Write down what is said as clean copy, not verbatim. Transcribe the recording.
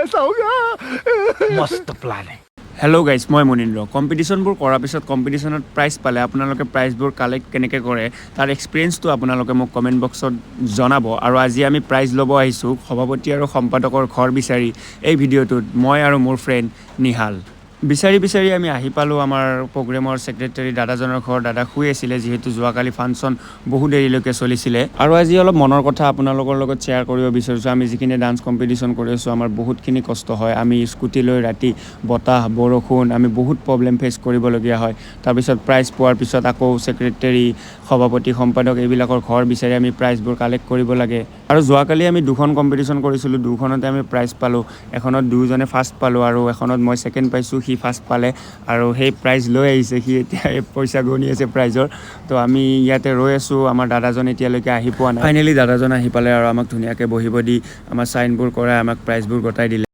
ऐसा होगा मस्त प्लान है। হেল্ল' গাইজ, মই মুনীন্দ্ৰ। কম্পিটিশ্যনবোৰ কৰাৰ পিছত কম্পিটিশ্যনত প্ৰাইজ পালে আপোনালোকে প্ৰাইজবোৰ কালেক্ট কেনেকৈ কৰে তাৰ এক্সপিৰিয়েঞ্চটো আপোনালোকে মোক কমেণ্ট বক্সত জনাব। আৰু আজি আমি প্ৰাইজ ল'ব আহিছোঁ সভাপতি আৰু সম্পাদকৰ ঘৰ বিচাৰি। এই ভিডিঅ'টোত মই আৰু মোৰ ফ্ৰেণ্ড নিহাল বিচাৰি আমি আহি পালোঁ আমাৰ প্ৰগ্ৰেমৰ ছেক্ৰেটাৰী দাদাজনৰ ঘৰ। দাদা শুই আছিলে যিহেতু যোৱাকালি ফাংচন বহু দেৰিলৈকে চলিছিলে। আৰু আজি অলপ মনৰ কথা আপোনালোকৰ লগত শ্বেয়াৰ কৰিব বিচাৰিছোঁ। আমি যিখিনি ডান্স কম্পিটিশ্যন কৰি আছোঁ আমাৰ বহুতখিনি কষ্ট হয়। আমি স্কুটি লৈ ৰাতি বতাহ বৰষুণ আমি বহুত প্ৰব্লেম ফেচ কৰিবলগীয়া হয়। তাৰপিছত প্ৰাইজ পোৱাৰ পিছত আকৌ ছেক্ৰেটাৰী সভাপতি সম্পাদক এইবিলাকৰ ঘৰ বিচাৰি আমি প্ৰাইজবোৰ কালেক্ট কৰিব লাগে। আৰু যোৱাকালি আমি দুখন কম্পিটিশ্যন কৰিছিলোঁ, দুখনতে আমি প্ৰাইজ পালোঁ। এখনত দুজনে ফাৰ্ষ্ট পালোঁ আৰু এখনত মই ছেকেণ্ড পাইছোঁ, সি ফাৰ্ষ্ট পালে আৰু সেই প্ৰাইজ লৈ আহিছে। সি এতিয়া পইচা গণি আছে প্ৰাইজৰ। তো আমি ইয়াতে ৰৈ আছোঁ, আমাৰ দাদাজন এতিয়ালৈকে আহি পোৱা নাই। ফাইনেলি দাদাজন আহি পালে আৰু আমাক ধুনীয়াকৈ বহিব দি আমাৰ চাইনবোৰ কৰাই আমাক প্ৰাইজবোৰ গতাই দিলে।